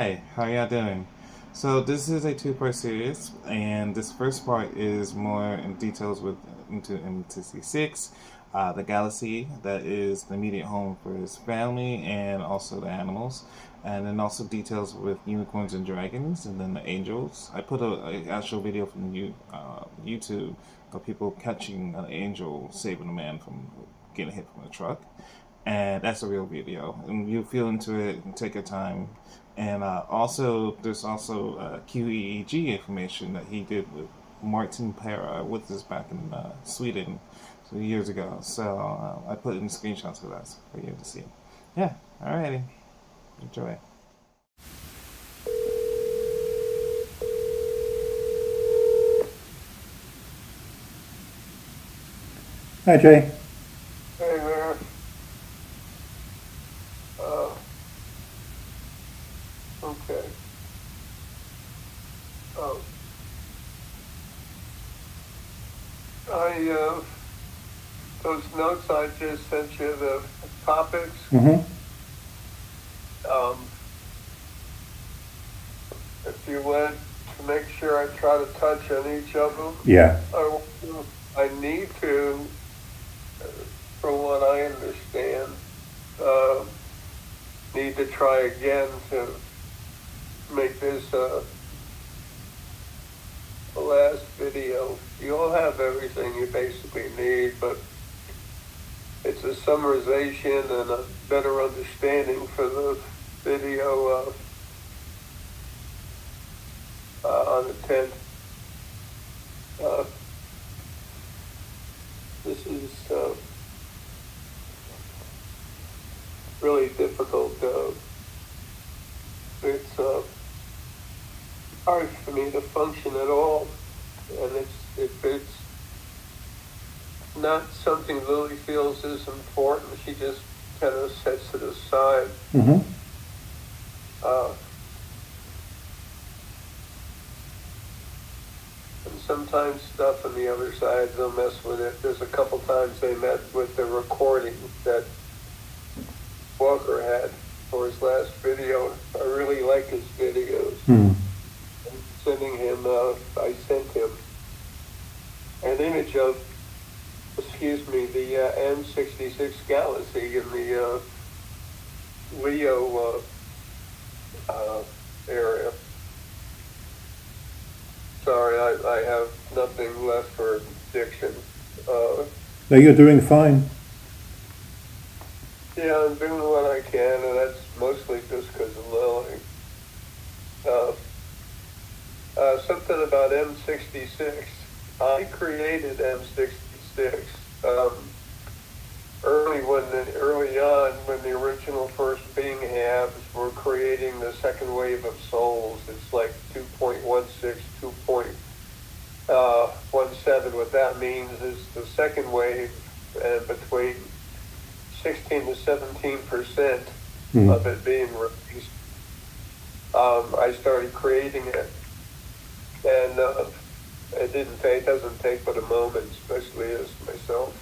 Hi, how y'all doing? So this is a two-part series, and this first part is more in details with into M66, the galaxy that is the immediate home for his family and also the animals, and then also details with unicorns and dragons, and then the angels. I put a actual video from YouTube of people catching an angel saving a man from getting hit from a truck, and that's a real video. And you feel into it and take your time. And there's also QEEG information that he did with Martin Pera with us back in Sweden years ago. So I put in screenshots of that for you to see. Yeah, alrighty. Enjoy. Hi, Jay. Hey there. Uh, okay. Oh, I those notes I just sent you, the topics. Mm-hmm. Um, if you went to make sure I try to touch on each of them, Yeah. I, I need to, uh, from what I understand, uh, need to try again to make this the last video. You'll have everything you basically need, but it's a summarization and a better understanding for the video on the 10th. Uh, this is really difficult. It's hard for me to function at all, and if it's not something Lily feels is important, she just kind of sets it aside. Mm-hmm. Uh, and sometimes stuff on the other side, they'll mess with it. There's a couple times they met with the recording that Walker had for his last video. I really like his videos. Mm. I sent him an image of, the M66 Galaxy in the Leo area. Sorry, I have nothing left for diction. No, you're doing fine. Yeah, I'm doing what I can, and that's mostly just because of Lily. Something about M66. I created M66 early on when the original first being halves were creating the second wave of souls. It's like 2.16, 2.17. What that means is the second wave, and between 16 to 17% of it being released. I started creating it. And it doesn't take but a moment, especially as myself.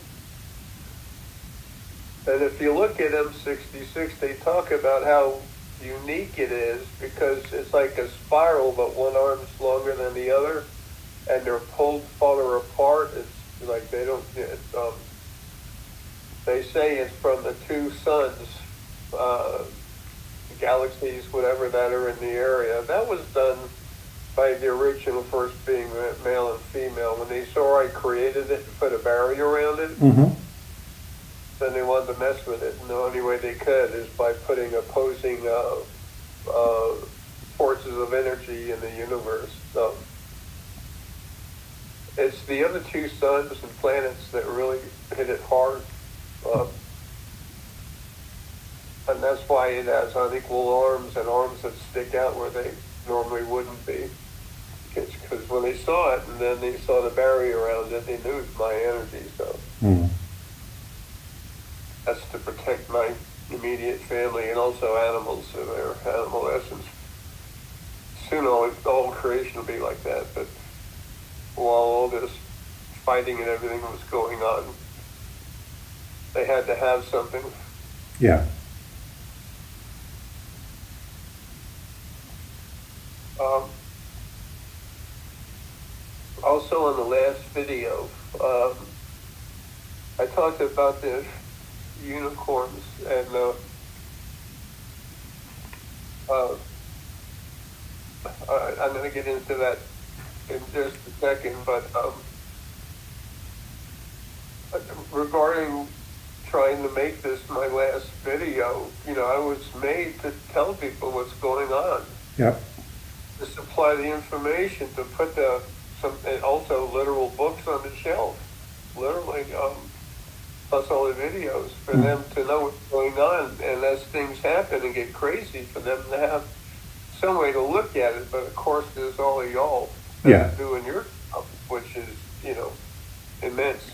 And if you look at M66, they talk about how unique it is because it's like a spiral, but one arm's longer than the other, and they're pulled farther apart. It's like they say it's from the two suns, galaxies, whatever that are in the area. That was done by the original first being male and female. When they saw I created it and put a barrier around it, Mm-hmm. then they wanted to mess with it. And the only way they could is by putting opposing forces of energy in the universe. So it's the other two suns and planets that really hit it hard. And that's why it has unequal arms and arms that stick out where they normally wouldn't be. Because when they saw it and then they saw the barrier around it, they knew it's my energy. So that's to protect my immediate family and also animals in their animal essence. Soon all creation will be like that. But while all this fighting and everything was going on, they had to have something. Yeah. video, I talked about the unicorns, and I'm going to get into that in just a second, but regarding trying to make this my last video, I was made to tell people what's going on. Yep. To supply the information, to put and also literal books on the shelf, literally, plus all the videos, for them to know what's going on, and as things happen and get crazy, for them to have some way to look at it. But of course, there's all of y'all that are doing your job, which is, immense.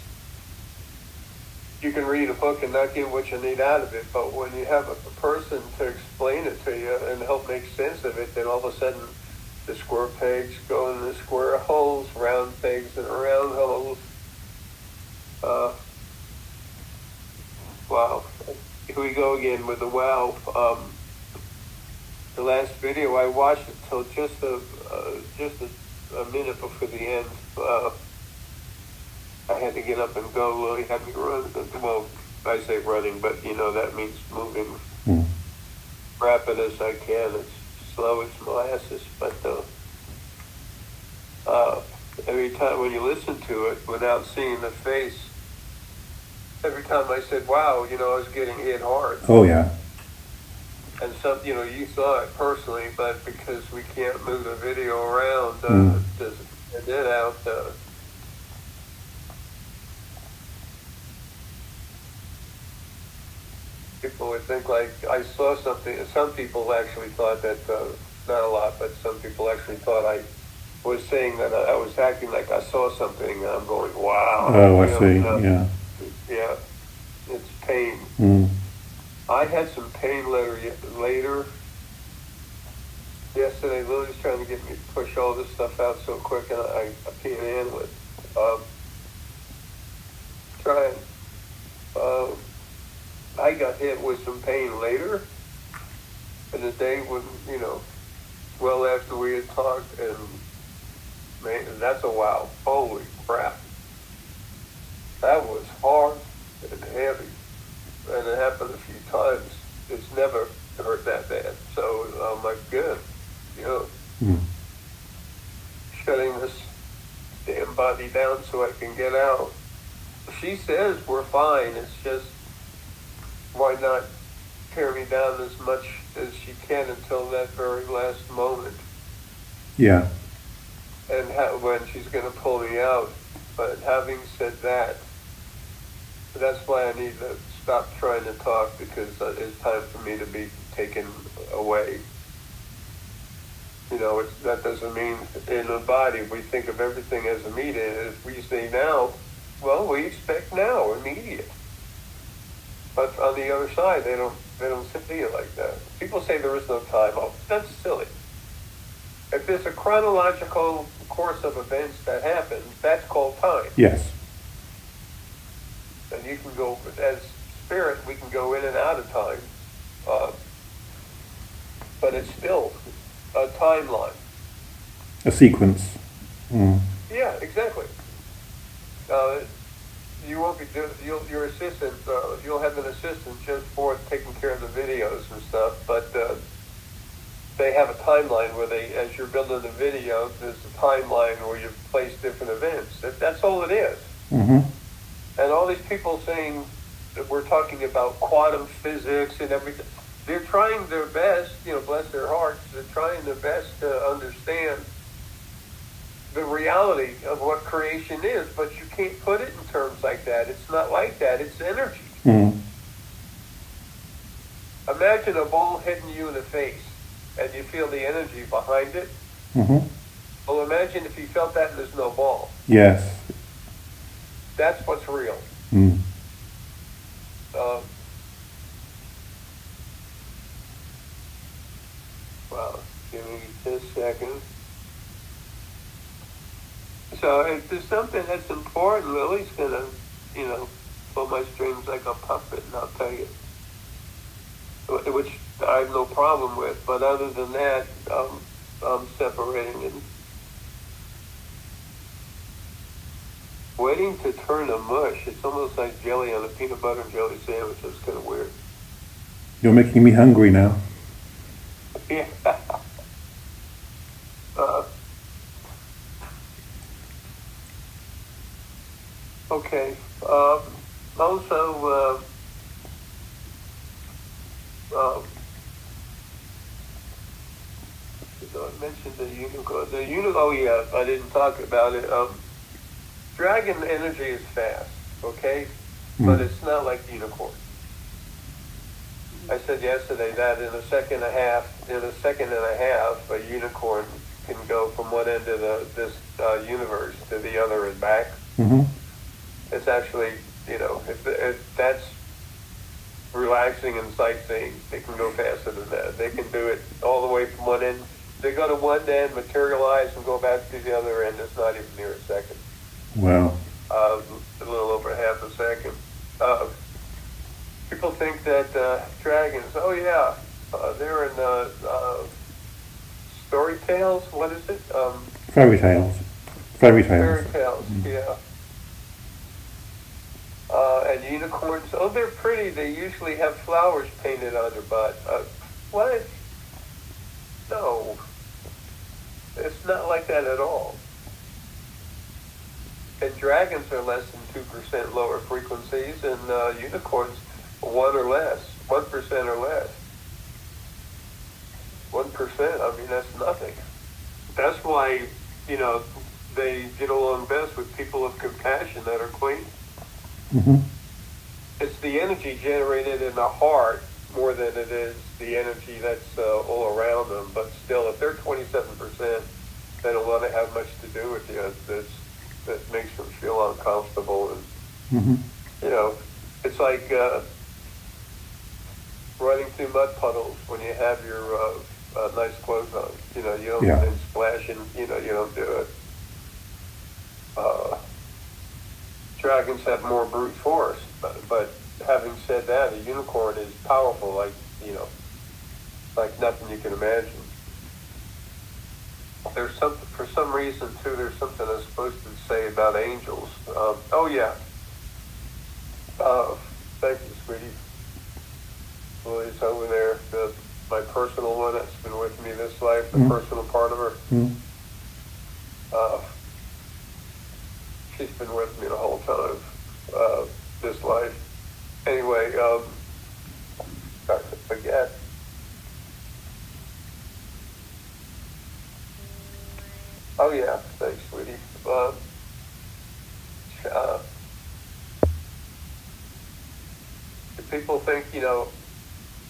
You can read a book and not get what you need out of it, but when you have a person to explain it to you and help make sense of it, then all of a sudden the square pegs go in the square holes, round pegs in round holes. Wow. Here we go again with the wow. The last video, I watched it till just a minute before the end. I had to get up and go. Well, he had me run. Well, I say running, but that means moving rapid as I can. It's slow as molasses, but every time when you listen to it without seeing the face, every time I said, wow, I was getting hit hard. Oh, yeah. And some, you saw it personally, but because we can't move the video around, to send it out, people would think like I saw something. Some people actually thought that, not a lot, but some people actually thought I was saying that I was acting like I saw something, and I'm going, wow. Oh, I see, yeah. Yeah, it's pain. I had some pain later. Yesterday, Lily's trying to get me to push all this stuff out so quick, and I can't handle it. Trying. I got hit with some pain later in the day when, well after we had talked, and man, that's a wow. Holy crap. That was hard and heavy, and it happened a few times. It's never hurt that bad. So I'm like, good, shutting this damn body down so I can get out. She says we're fine. It's just, why not tear me down as much as she can until that very last moment? Yeah. And when she's going to pull me out. But having said that, that's why I need to stop trying to talk, because it's time for me to be taken away. That doesn't mean in the body we think of everything as immediate. If we say now, well, we expect now, immediate. But on the other side, they don't see it like that. People say there is no time. Oh, that's silly. If there's a chronological course of events that happen, that's called time. Yes. And you can go, as spirit, we can go in and out of time. But it's still a timeline. A sequence. Yeah, exactly. You won't be your assistant. You'll have an assistant just for taking care of the videos and stuff. But they have a timeline where as you're building the video, there's a timeline where you place different events. That's all it is. And all these people saying that we're talking about quantum physics and everything, they're trying their best. Bless their hearts. They're trying their best to understand the reality of what creation is, but you can't put it in terms like that. It's not like that. It's energy. Imagine a ball hitting you in the face, and you feel the energy behind it. Well, imagine if you felt that and there's no ball. Yes. That's what's real. Well, give me just a second. So if there's something that's important, Lily's gonna, pull my strings like a puppet, and I'll tell you, which I have no problem with. But other than that, I'm separating. And Waiting to turn to mush. It's almost like jelly on a peanut butter and jelly sandwich. That's kind of weird. You're making me hungry now. Yeah. Uh, okay. Also, I mentioned the unicorn. Oh yeah, I didn't talk about it. Dragon energy is fast, okay, but it's not like unicorn. I said yesterday that in a second and a half, a unicorn can go from one end of this universe to the other and back. Mm-hmm. It's actually, if that's relaxing and sightseeing, they can go faster than that. They can do it all the way from one end. They go to one end, materialize, and go back to the other end. It's not even near a second. Wow. A little over half a second. People think that dragons, they're in story tales. What is it? Fairy tales. Fairy tales. Fairy tales, yeah. And unicorns, they're pretty. They usually have flowers painted on their butt. What? No. It's not like that at all. And dragons are less than 2% lower frequencies, and unicorns 1 or less, 1% or less. 1%, I mean, that's nothing. That's why, they get along best with people of compassion that are clean. Mm-hmm. It's the energy generated in the heart more than it is the energy that's all around them. But still, if they're 27%, they don't want to have much to do with you. That makes them feel uncomfortable. And, it's like running through mud puddles when you have your nice clothes on. You don't and splash and, you don't do it. Dragons have more brute force, but having said that, a unicorn is powerful, like nothing you can imagine. There's something, for some reason too, there's something I'm supposed to say about angels. Thank you, sweetie. Lily's over there, my personal one that's been with me this life, the personal part of her. She's been with me the whole time, this life. Anyway, I forget. Oh yeah, thanks, sweetie. People think,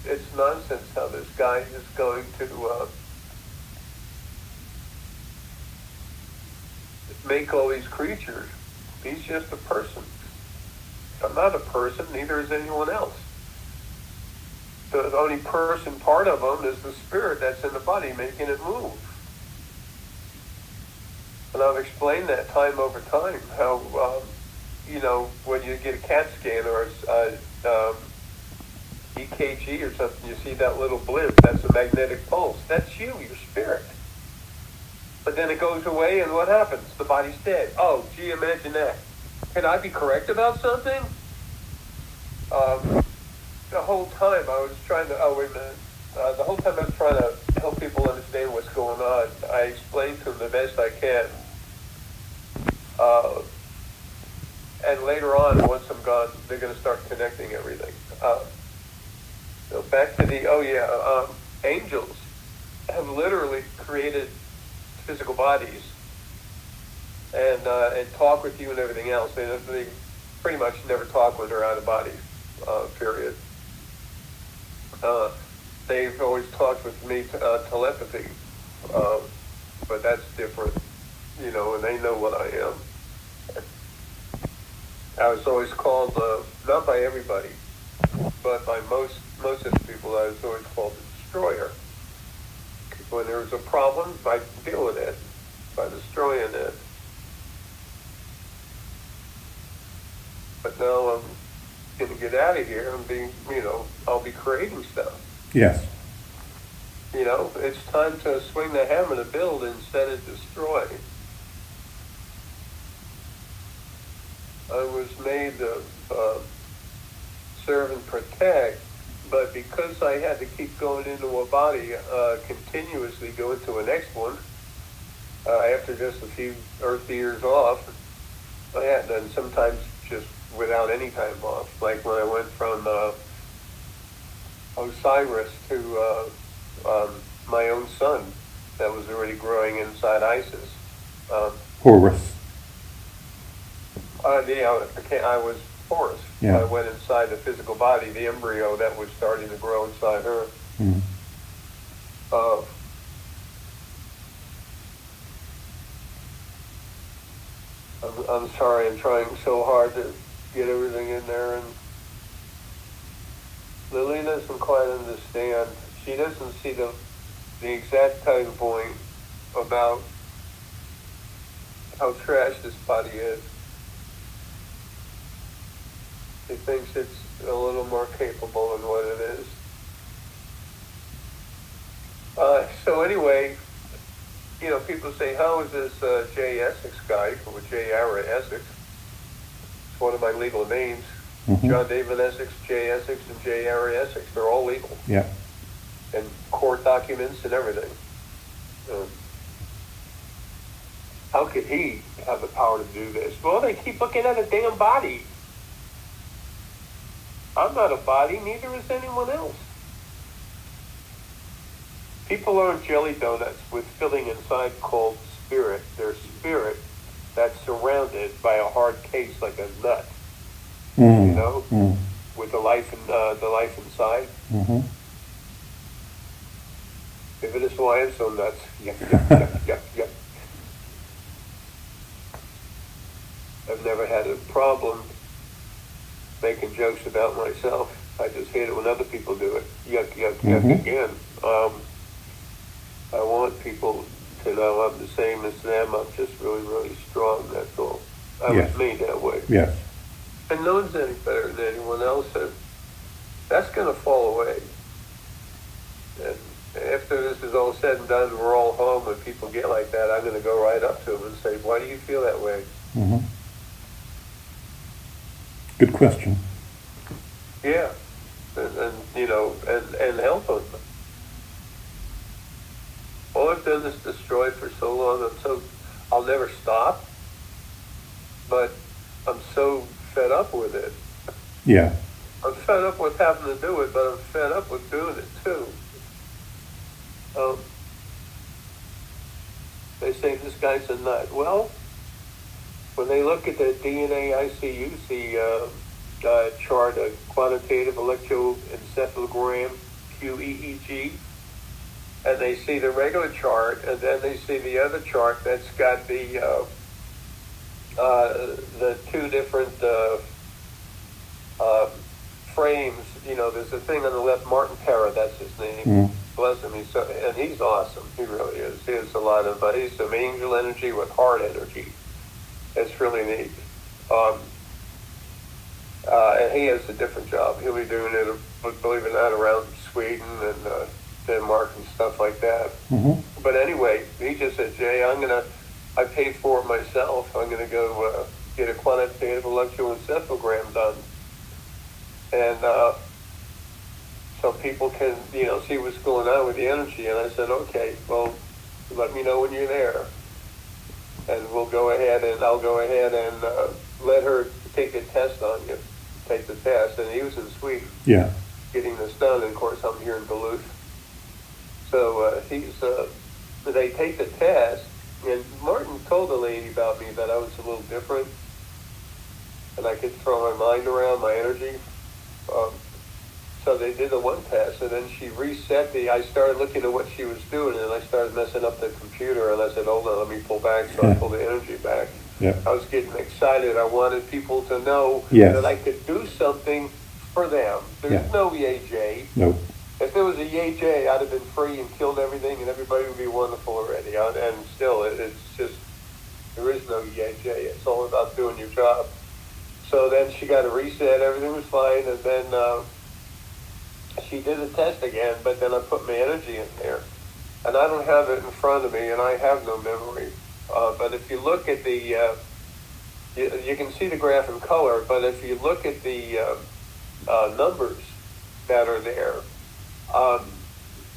it's nonsense how this guy is going to make all these creatures. He's just a person. I'm not a person, neither is anyone else. The only person part of him is the spirit that's in the body making it move. And I've explained that time over time, how, when you get a CAT scan or EKG or something, you see that little blimp, that's a magnetic pulse. That's you, your spirit. But then it goes away, and what happens? The body's dead. Oh, gee, imagine that. Can I be correct about something? The whole time I was trying to, the whole time I was trying to help people understand what's going on, I explained to them the best I can. And later on, once I'm gone, they're going to start connecting everything. So back to the, angels have literally created physical bodies and talk with you and everything else. They pretty much never talk when they're out of body, period. They've always talked with me telepathy, but that's different, and they know what I am. I was always called, not by everybody, but by most of the people, I was always called the destroyer. When there was a problem, I deal with it by destroying it. But now I'm going to get out of here and I'll be creating stuff. Yes. It's time to swing the hammer to build instead of destroy. I was made to serve and protect, but because I had to keep going into a body, continuously go into the next one, after just a few Earth years off, I had, and sometimes just without any time off, like when I went from Osiris to my own son that was already growing inside Isis. Horus. I was Horus. Yeah. I went inside the physical body, the embryo that was starting to grow inside her. Mm. I'm sorry, I'm trying so hard to get everything in there, and Lily doesn't quite understand. She doesn't see the exact time point about how trash this body is. She thinks it's a little more capable than what it is. So anyway, you know, people say, how is this J. Essex guy, or J. Ara Essex? It's one of my legal names. Mm-hmm. John David Essex, J. Essex, and J. Ara Essex. They're all legal. Yeah. And court documents and everything. How could he have the power to do this? Well, they keep looking at a damn body. I'm not a body, neither is anyone else. People aren't jelly donuts with filling inside called spirit. They're spirit that's surrounded by a hard case like a nut. Mm. You know, Mm. with the life inside. Mm-hmm. If it is why I'm so nuts. Yep, yep, yep, yep, yep. I've never had a problem making jokes about myself. I just hate it when other people do it. Yuck, yuck, yuck again. I want people to know I'm the same as them. I'm just really, really strong. That's all. I was made that way. Yes. And no one's any better than anyone else. And that's going to fall away. And after this is all said and done, we're all home, and people get like that, I'm going to go right up to them and say, why do you feel that way? Mm-hmm. Good question. Yeah. And you know, and help them. All I've done is destroy for so long. I'll never stop, but I'm so fed up with it. Yeah. I'm fed up with having to do it, but I'm fed up with doing it too. They say this guy's a nut. Well, when they look at the DNA ICUC chart, a quantitative electroencephalogram, QEEG, and they see the regular chart, and then they see the other chart that's got the two different frames. You know, there's a thing on the left, Martin Terra, that's his name. Mm. Bless him, he's awesome. He really is. He has a lot of, he's some angel energy with heart energy. It's really neat. And he has a different job. He'll be doing it, believe it or not, around Sweden and Denmark and stuff like that. Mm-hmm. But anyway, he just said, Jay, I paid for it myself. I'm going to go get a quantitative electroencephalogram done. And so people can, you know, see what's going on with the energy. And I said, okay, well, let me know when you're there. And I'll go ahead and let her take a test on you. Take the test. And he was in Sweden. Yeah. Getting this done. And of course, I'm here in Duluth. So they take the test. And Martin told the lady about me that I was a little different. And I could throw my mind around, my energy. So they did the one test, and then she reset I started looking at what she was doing, and I started messing up the computer, and I said, hold on, let me pull back, so I pulled the energy back. Yeah. I was getting excited. I wanted people to know that I could do something for them. There's no yay, Jay. Nope. If there was a yay, Jay, I'd have been free and killed everything, and everybody would be wonderful already. And still, it's just, there is no yay, Jay. It's all about doing your job. So then she got a reset, everything was fine, and then she did a test again, but then I put my energy in there. And I don't have it in front of me, and I have no memory. But if you look at the you can see the graph in color, but if you look at the numbers that are there, um,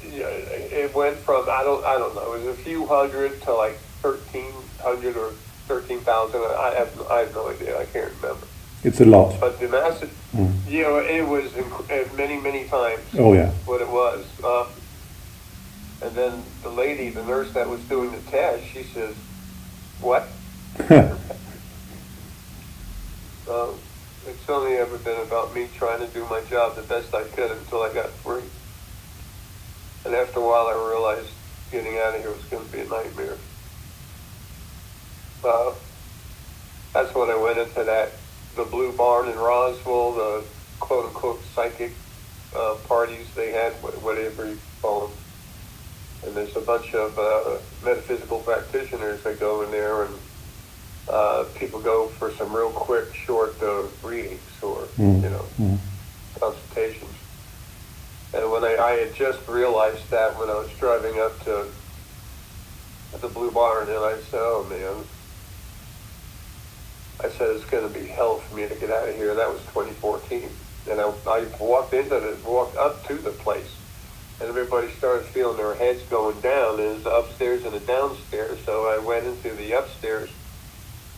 it went from I don't know, it was a few hundred to like 1,300 or 13,000. I have no idea. I can't remember. It's a lot. But the massive, it was many times Oh, yeah. what it was. And then the nurse that was doing the test, she says, "What?" It's only ever been about me trying to do my job the best I could until I got free. And after a while, I realized getting out of here was going to be a nightmare. That's when I went into the Blue Barn in Roswell, the quote-unquote psychic parties they had, whatever you call them. And there's a bunch of metaphysical practitioners that go in there, and people go for some real quick, short readings or, consultations. And when I had just realized that when I was driving up to the Blue Barn, and I said, "Oh man," I said, "it's going to be hell for me to get out of here." That was 2014, and I walked up to the place, and everybody started feeling their heads going down. And there's upstairs and a downstairs, so I went into the upstairs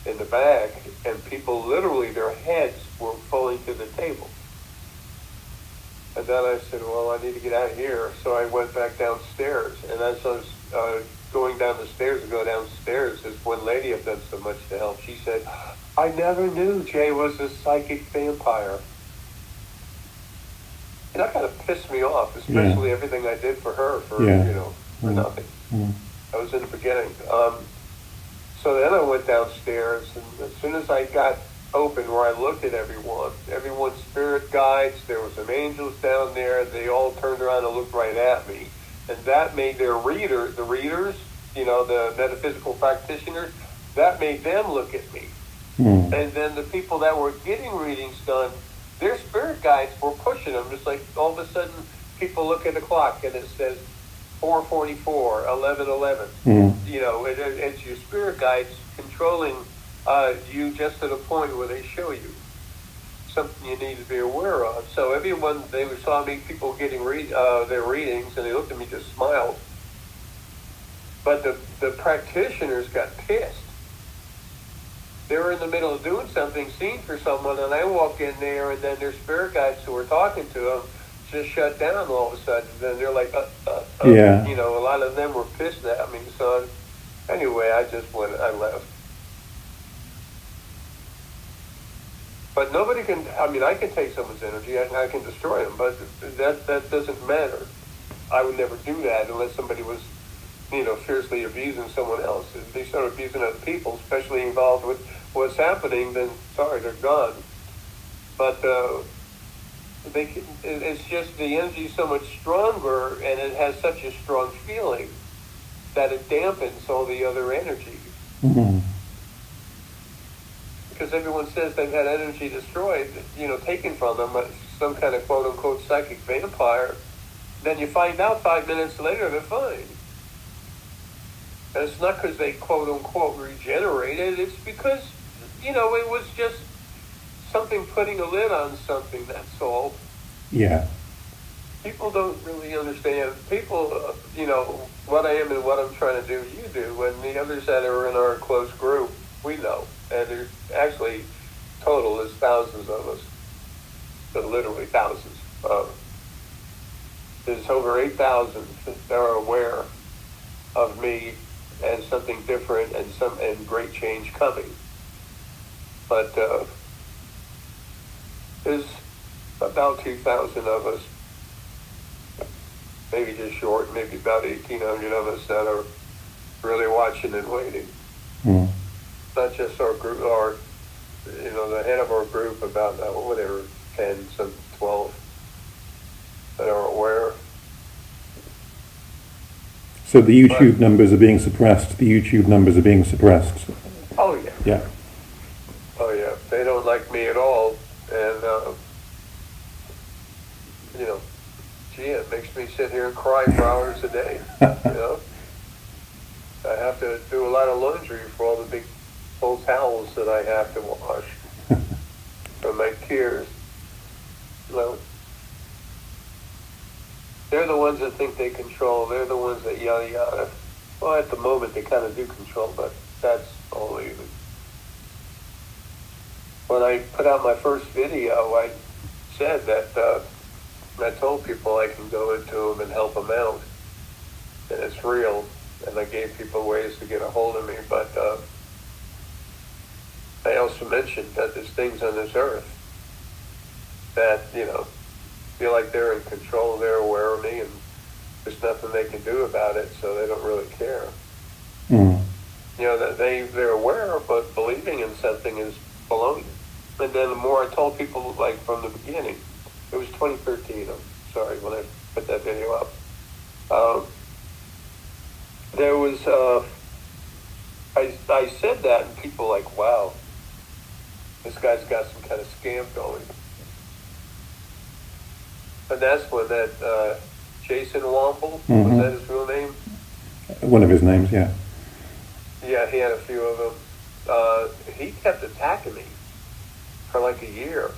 in the back, and people literally their heads were falling to the table. And then I said, "Well, I need to get out of here." So I went back downstairs, and as I was going down the stairs to go downstairs, this one lady I've done so much to help, she said, "I never knew Jay was a psychic vampire." And that kind of pissed me off, especially everything I did for her for nothing. That was in the beginning. So then I went downstairs, and as soon as I got open where I looked at everyone's spirit guides, there were some angels down there, they all turned around and looked right at me. And that made the readers, the metaphysical practitioners, that made them look at me. And then the people that were getting readings done, their spirit guides were pushing them. Just like all of a sudden, people look at the clock and it says 4:44, 11:11. It's your spirit guides controlling you just to the point where they show you something you need to be aware of. So everyone, they saw me, people getting their readings, and they looked at me, just smiled. But the practitioners got pissed. They were in the middle of doing something, seeing for someone, and I walk in there, and then their spirit guides who were talking to them just shut down all of a sudden. Then they're like, a lot of them were pissed at me. So anyway, I left. But nobody can, I can take someone's energy, I can destroy them, but that doesn't matter. I would never do that unless somebody was, fiercely abusing someone else. If they start abusing other people, especially involved with what's happening, then sorry, they're gone. But it's just the energy's so much stronger, and it has such a strong feeling that it dampens all the other energy. Because everyone says they've had energy destroyed, taken from them, some kind of quote-unquote psychic vampire. Then you find out 5 minutes later they're fine. And it's not because they quote-unquote regenerated. It's because, it was just something putting a lid on something, that's all. Yeah. People don't really understand. People, what I am and what I'm trying to do, you do. And the others that are in our close group, we know. And there's actually, total, there's thousands of us. So literally thousands. There's over 8,000 that are aware of me and something different and great change coming. But there's about 2,000 of us, maybe just short, maybe about 1,800 of us that are really watching and waiting. Not just our group, the head of our group, about 10, some 12 that are aware. So the YouTube numbers are being suppressed. The YouTube numbers are being suppressed. Oh yeah. Yeah. Oh yeah. They don't like me at all, and it makes me sit here and cry for hours a day. I have to do a lot of laundry for all the big old towels that I have to wash from my tears. Well, they're the ones that think they control. They're the ones that yada yada. Well, at the moment they kind of do control, but that's all even. When I put out my first video, I said that I told people I can go into them and help them out, and it's real. And I gave people ways to get a hold of me, but I also mentioned that there's things on this earth that, feel like they're in control, they're aware of me, and there's nothing they can do about it, so they don't really care. Mm. That they're aware, but believing in something is baloney. And then the more I told people, like from the beginning, it was 2013, I'm sorry, when I put that video up. There was, I said that, and people like, wow, this guy's got some kind of scam going. And that's when that Jason Womble, Mm-hmm. was that his real name? One of his names, yeah. Yeah, he had a few of them. He kept attacking me for like a year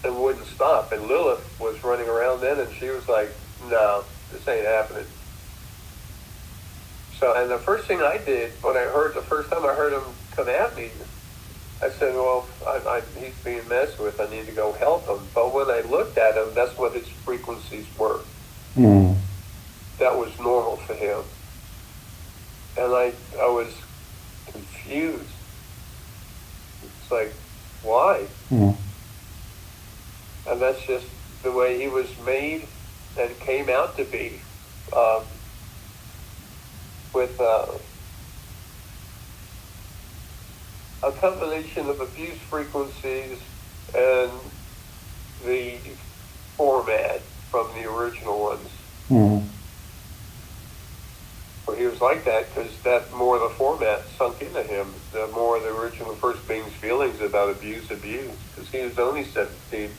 and wouldn't stop. And Lilith was running around then, and she was like, no, this ain't happening. So, and the first thing I did, the first time I heard him come at me, I said, well, he's being messed with. I need to go help him. But when I looked at him, that's what his frequencies were. Mm. That was normal for him. And I was confused. It's like, why? Mm. And that's just the way he was made and came out to be. With a combination of abuse frequencies and the format from the original ones. Mm. Well, he was like that because that more of the format sunk into him, the more of the original first being's feelings about abuse, because he was only 17%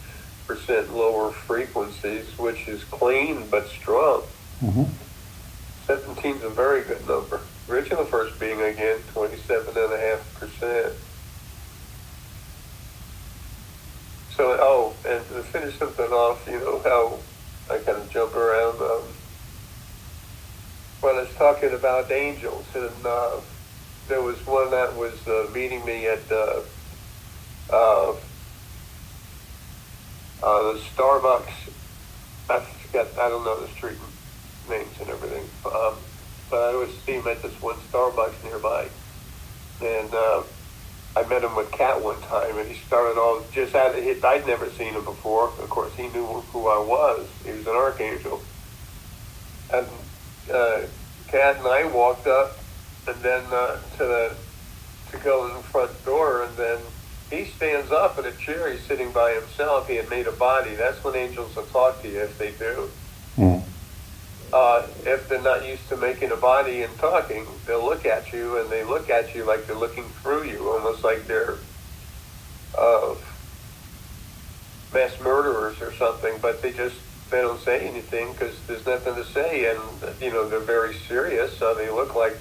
lower frequencies, which is clean but strong. Mm-hmm. 17 is a very good number. Original first being, again, 27.5%. So, and to finish something off, how I kind of jump around. When I was talking about angels, and there was one that was meeting me at the Starbucks. I don't know the street names and everything. But I always see him at this one Starbucks nearby. And I met him with Kat one time, and he started all just out of it. I'd never seen him before. Of course, he knew who I was. He was an archangel. And Kat and I walked up, and then to go in the front door, and then he stands up in a chair. He's sitting by himself. He had made a body. That's when angels will talk to you, if they do. Mm. If they're not used to making a body and talking, they'll look at you, and they look at you like they're looking through you, almost like they're mass murderers or something, but they don't say anything because there's nothing to say, and they're very serious, so they look like,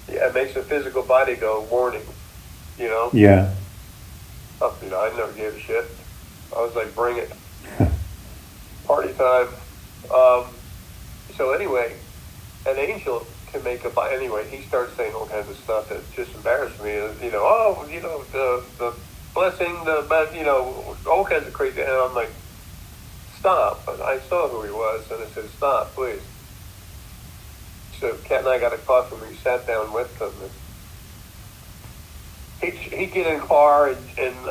it makes a physical body go, warning, Yeah. I never gave a shit. I was like, bring it. Party time. So anyway, an angel can make a body. Anyway, he starts saying all kinds of stuff that just embarrassed me. The blessing, all kinds of crazy. And I'm like, stop. And I saw who he was, and I said, stop, please. So Kat and I got a coffee, and we sat down with him. And he'd get in car, and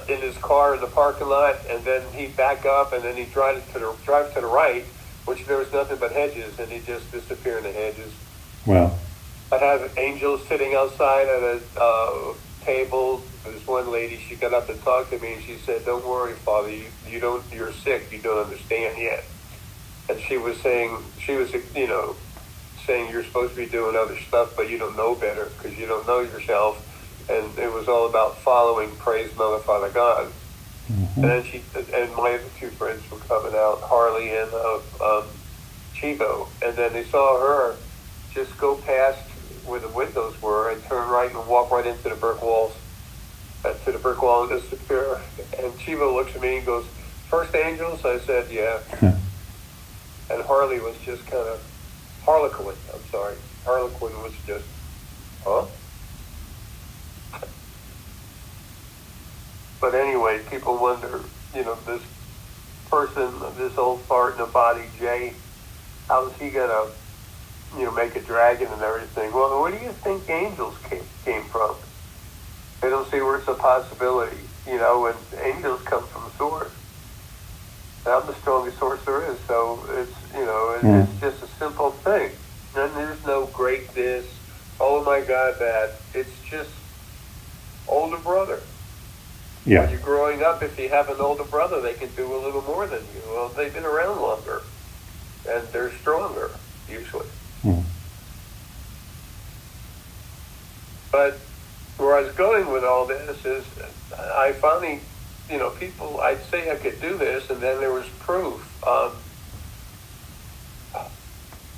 in his car in the parking lot, and then he'd back up, and then he'd drive to the right, which there was nothing but hedges, and he'd just disappear in the hedges. Wow. I'd have angels sitting outside at a table. There's one lady, she got up and talked to me, and she said, don't worry, Father, you're sick, you don't understand yet. And she was saying you're supposed to be doing other stuff, but you don't know better, because you don't know yourself. And it was all about following praise Mother, Father, God. Mm-hmm. And then and my other two friends were coming out, Harley and Chivo. And then they saw her just go past where the windows were and turn right and walk right into the brick walls. to the brick wall and disappear. And Chivo looks at me and goes, "First angels?" I said, "Yeah." And Harley was just kind of, Harlequin was just, huh? But anyway, people wonder, this person, this old fart in the body, Jay, how's he gonna, make a dragon and everything? Well, where do you think angels came from? They don't see where it's a possibility, and angels come from source. I'm the strongest source there is, so it's, it's just a simple thing. And there's no great this, oh my God, that. It's just older brother. Yeah. When you're growing up, if you have an older brother, they can do a little more than you. Well, they've been around longer, and they're stronger, usually. Mm. But where I was going with all this is, I finally, people, I'd say I could do this, and then there was proof.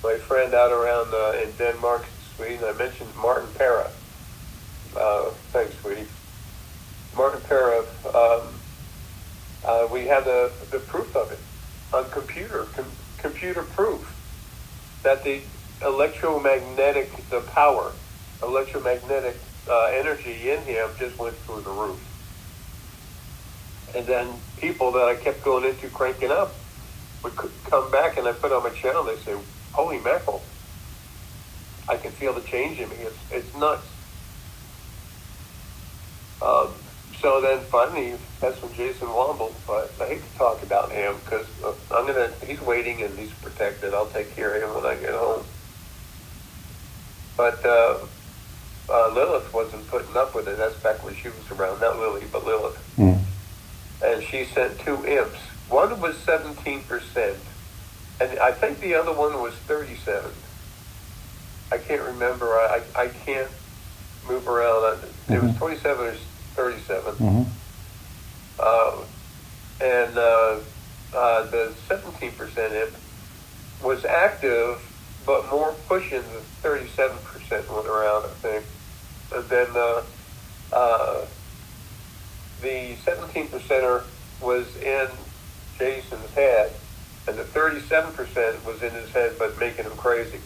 My friend out around in Denmark, Sweden, I mentioned Martin Para. Thanks, sweetie. Martin Para, we have the proof of it on computer proof that the electromagnetic energy in him just went through the roof. And then people that I kept going into cranking up would come back, and I put on my channel, they say, "Holy mackerel, I can feel the change in me. It's nuts." So then finally, that's when Jason Womble, but I hate to talk about him because he's waiting and he's protected. I'll take care of him when I get home. But Lilith wasn't putting up with it. That's back when she was around. Not Lily, but Lilith. Mm. And she sent 2 imps. One was 17%, and I think the other one was 37. I can't remember. I can't move around. It was 27 or 37. Mm-hmm. And the 17% imp was active, but more pushing the 37% went around, I think. And then the 17%er was in Jason's head, and the 37% was in his head, but making him crazy.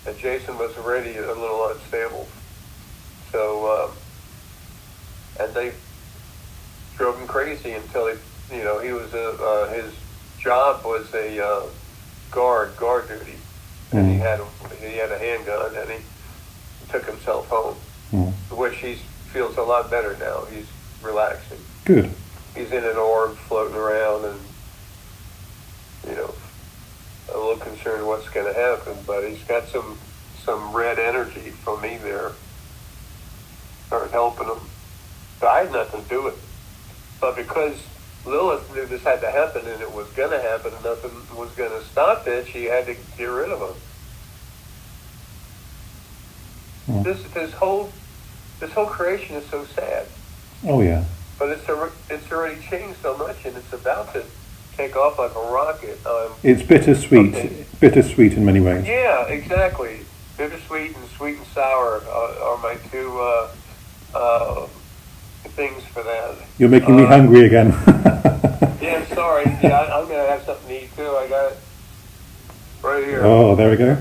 And Jason was already a little unstable. So, and they drove him crazy until he was his job was a guard duty, and he had a handgun, and he took himself home, which he feels a lot better now. He's relaxing. Good. He's in an orb floating around, and a little concerned what's going to happen, but he's got some red energy from me there. Started helping him. So I had nothing to do with it. But because Lilith knew this had to happen, and it was going to happen, and nothing was going to stop it, she had to get rid of him. This whole creation is so sad. Oh yeah. But it's already changed so much, and it's about to take off like a rocket. It's bittersweet. Okay. Bittersweet in many ways. Yeah, exactly. Bittersweet and sweet and sour are my two things for that. You're making me hungry again. Yeah, sorry. Yeah, I'm going to have something to eat too. I got it right here. Oh, there we go.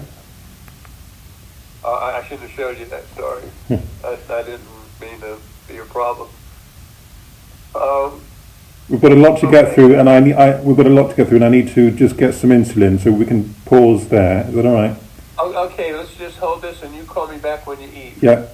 I shouldn't have showed you that, sorry. I didn't mean to be a problem. We've got a lot to get through, and we've got a lot to get through, and I need to just get some insulin, so we can pause there. Is that all right? Okay, let's just hold this, and you call me back when you eat. Yeah.